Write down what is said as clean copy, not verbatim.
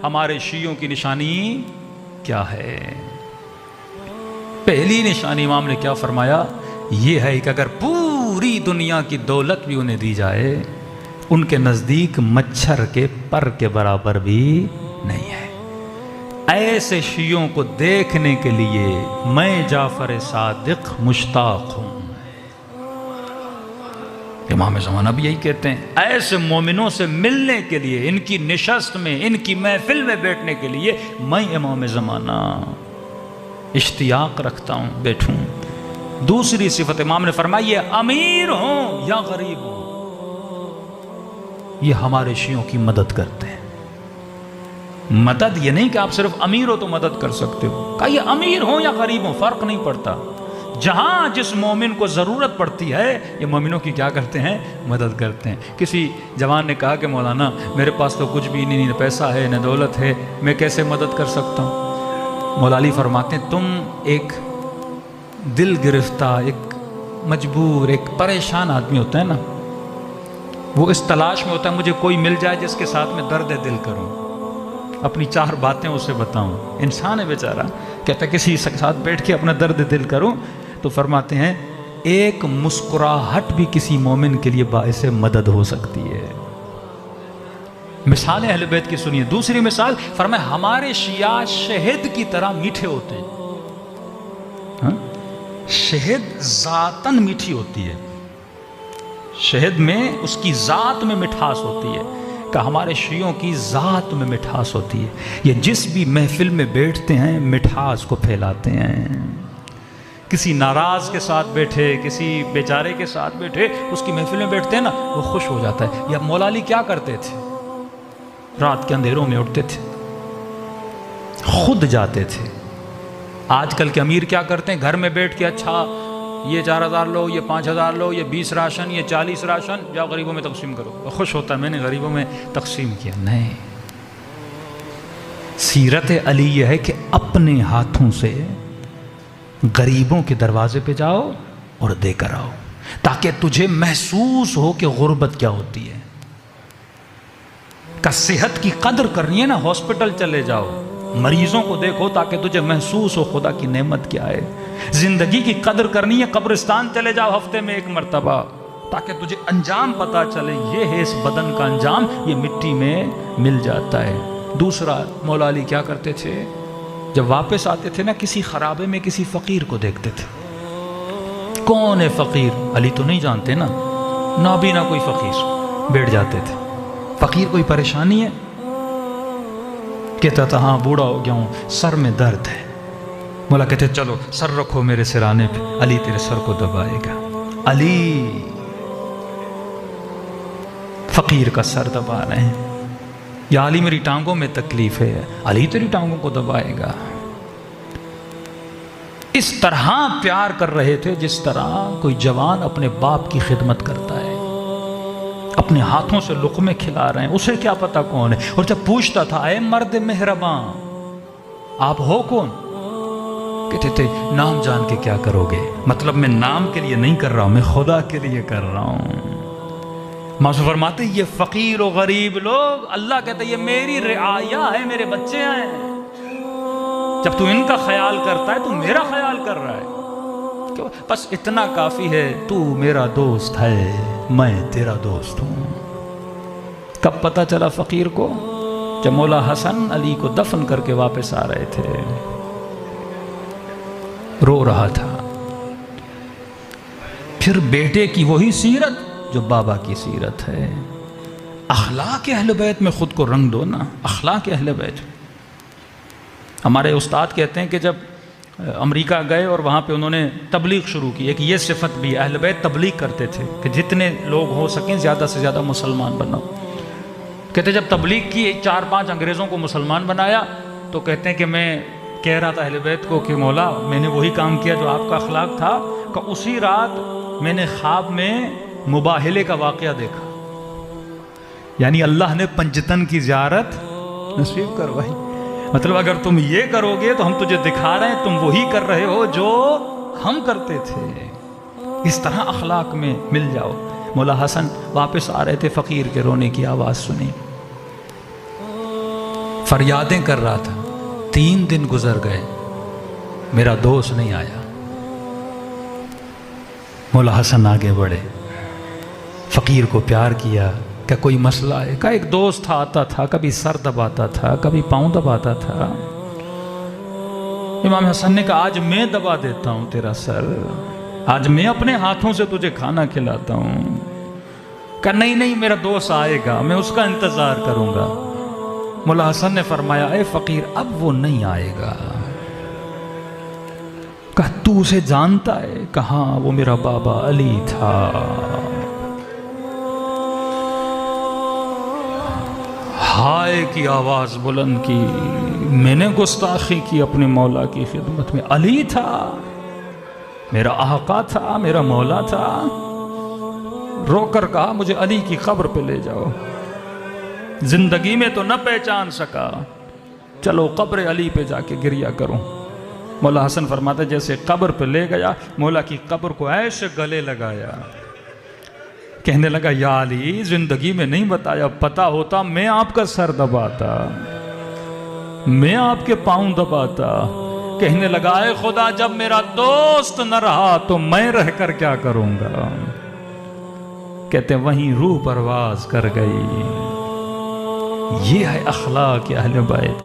ہمارے شیعوں کی نشانی کیا ہے؟ پہلی نشانی امام نے کیا فرمایا؟ یہ ہے کہ اگر پوری دنیا کی دولت بھی انہیں دی جائے، ان کے نزدیک مچھر کے پر کے برابر بھی نہیں ہے۔ ایسے شیعوں کو دیکھنے کے لیے میں جعفر صادق مشتاق ہوں۔ امام زمانہ بھی یہی کہتے ہیں، ایسے مومنوں سے ملنے کے لیے، ان کی نشست میں، ان کی محفل میں بیٹھنے کے لیے میں امام زمانہ اشتیاق رکھتا ہوں، بیٹھوں۔ دوسری صفت امام نے فرمائی، یہ امیر ہوں یا غریب ہوں، یہ ہمارے شیعوں کی مدد کرتے ہیں۔ مدد یہ نہیں کہ آپ صرف امیر ہو تو مدد کر سکتے ہو، کہ یہ امیر ہوں یا غریب ہوں فرق نہیں پڑتا، جہاں جس مومن کو ضرورت پڑتی ہے یہ مومنوں کی کیا کرتے ہیں؟ مدد کرتے ہیں۔ کسی جوان نے کہا کہ مولانا میرے پاس تو کچھ بھی نہیں، نہ پیسہ ہے نہ دولت ہے، میں کیسے مدد کر سکتا ہوں؟ مولا علی فرماتے ہیں، تم ایک دل گرفتہ، ایک مجبور، ایک پریشان آدمی ہوتا ہے نا، وہ اس تلاش میں ہوتا ہے مجھے کوئی مل جائے جس کے ساتھ میں درد دل کروں، اپنی چار باتیں اسے بتاؤں۔ انسان ہے بیچارہ، کہتا ہے کسی کے ساتھ بیٹھ کے اپنا درد دل کروں، تو فرماتے ہیں ایک مسکراہٹ بھی کسی مومن کے لیے باعث مدد ہو سکتی ہے۔ مثال اہل بیت کی سنیے۔ دوسری مثال فرمایا، ہمارے شیعہ شہد کی طرح میٹھے ہوتے ہیں۔ شہد ذاتاً میٹھی ہوتی ہے، شہد میں اس کی ذات میں مٹھاس ہوتی ہے، کہ ہمارے شیعوں کی ذات میں مٹھاس ہوتی ہے۔ یہ جس بھی محفل میں بیٹھتے ہیں مٹھاس کو پھیلاتے ہیں۔ کسی ناراض کے ساتھ بیٹھے، کسی بیچارے کے ساتھ بیٹھے، اس کی محفل میں بیٹھتے ہیں نا، وہ خوش ہو جاتا ہے۔ یا مولا علی کیا کرتے تھے؟ رات کے اندھیروں میں اٹھتے تھے، خود جاتے تھے۔ آج کل کے امیر کیا کرتے ہیں؟ گھر میں بیٹھ کے اچھا یہ 4000 لو، یہ 5000 لو، یہ 20 راشن، یہ 40 راشن، جاؤ غریبوں میں تقسیم کرو۔ خوش ہوتا ہے میں نے غریبوں میں تقسیم کیا۔ نہیں، سیرت علی یہ ہے کہ اپنے ہاتھوں سے غریبوں کے دروازے پہ جاؤ اور دے کر آؤ، تاکہ تجھے محسوس ہو کہ غربت کیا ہوتی ہے۔ کہ صحت کی قدر کرنی ہے نا، ہاسپٹل چلے جاؤ، مریضوں کو دیکھو تاکہ تجھے محسوس ہو خدا کی نعمت کیا ہے۔ زندگی کی قدر کرنی ہے، قبرستان چلے جاؤ ہفتے میں 1 مرتبہ، تاکہ تجھے انجام پتا چلے، یہ ہے اس بدن کا انجام، یہ مٹی میں مل جاتا ہے۔ دوسرا، مولا علی کیا کرتے تھے؟ جب واپس آتے تھے نا، کسی خرابے میں کسی فقیر کو دیکھتے تھے۔ کون ہے فقیر؟ علی تو نہیں جانتے نا، نابینا کوئی فقیر، بیٹھ جاتے تھے۔ فقیر کوئی پریشانی ہے؟ کہتا تھا ہاں بوڑھا ہو گیا ہوں، سر میں درد ہے۔ مولا کہتے چلو سر رکھو میرے سرانے پہ، علی تیرے سر کو دبائے گا۔ علی فقیر کا سر دبا رہے ہیں۔ یا علی میری ٹانگوں میں تکلیف ہے، علی تیری ٹانگوں کو دبائے گا۔ اس طرح پیار کر رہے تھے جس طرح کوئی جوان اپنے باپ کی خدمت کرتا ہے، اپنے ہاتھوں سے لقمے کھلا رہے ہیں، اسے کیا پتا کون ہے۔ اور جب پوچھتا تھا اے مرد مہرباں آپ ہو کون؟ کہتے تھے نام جان کے کیا کرو گے؟ مطلب میں نام کے لیے نہیں کر رہا ہوں، میں خدا کے لیے کر رہا ہوں۔ معصوم فرماتے یہ فقیر و غریب لوگ، اللہ کہتے یہ میری رعایا ہے، میرے بچے ہیں، جب تو ان کا خیال کرتا ہے تو میرا خیال کر رہا ہے، بس اتنا کافی ہے، تو میرا دوست ہے، میں تیرا دوست ہوں۔ کب پتہ چلا فقیر کو؟ جب مولا حسن علی کو دفن کر کے واپس آ رہے تھے، رو رہا تھا۔ پھر بیٹے کی وہی سیرت جو بابا کی سیرت ہے۔ اخلاق اہل بیت میں خود کو رنگ دو نا، اخلاق اہل بیت۔ ہمارے استاد کہتے ہیں کہ جب امریکہ گئے اور وہاں پہ انہوں نے تبلیغ شروع کی، ایک یہ صفت بھی، اہل بیت تبلیغ کرتے تھے کہ جتنے لوگ ہو سکیں زیادہ سے زیادہ مسلمان بناؤ۔ کہتے جب تبلیغ کی 4-5 انگریزوں کو مسلمان بنایا تو کہتے ہیں کہ میں کہہ رہا تھا اہل بیت کو کہ مولا میں نے وہی کام کیا جو آپ کا اخلاق تھا، کہ اسی رات میں نے خواب میں مباہلے کا واقعہ دیکھا، یعنی اللہ نے پنجتن کی زیارت نصیب کروائی۔ مطلب اگر تم یہ کرو گے تو ہم تجھے دکھا رہے ہیں تم وہی کر رہے ہو جو ہم کرتے تھے۔ اس طرح اخلاق میں مل جاؤ۔ مولا حسن واپس آ رہے تھے، فقیر کے رونے کی آواز سنی، فریادیں کر رہا تھا. 3 دن گزر گئے، میرا دوست نہیں آیا. مولا حسن آگے بڑھے، فقیر کو پیار کیا کہ کوئی مسئلہ ہے. کہ ایک دوست تھا، آتا تھا، کبھی سر دباتا تھا، کبھی پاؤں دباتا تھا. امام حسن نے کہا آج میں دبا دیتا ہوں تیرا سر، آج میں اپنے ہاتھوں سے تجھے کھانا کھلاتا ہوں. کہا نہیں نہیں، میرا دوست آئے گا، میں اس کا انتظار کروں گا. مولا حسن نے فرمایا اے فقیر اب وہ نہیں آئے گا. کہا تو اسے جانتا ہے؟ کہا وہ میرا بابا علی تھا. ہائے کی آواز بلند کی، میں نے گستاخی کی اپنے مولا کی خدمت میں. علی تھا، میرا آقا تھا، میرا مولا تھا. رو کر کہا مجھے علی کی قبر پہ لے جاؤ. زندگی میں تو نہ پہچان سکا، چلو قبر علی پہ جا کے گریہ کروں. مولا حسن فرماتا جیسے قبر پہ لے گیا، مولا کی قبر کو ایسے گلے لگایا، کہنے لگا یا علی زندگی میں نہیں بتایا، پتا ہوتا میں آپ کا سر دباتا، میں آپ کے پاؤں دباتا. کہنے لگا اے خدا جب میرا دوست نہ رہا تو میں رہ کر کیا کروں گا. کہتے وہیں روح پرواز کر گئی. یہ ہے اخلاق اہل بیت.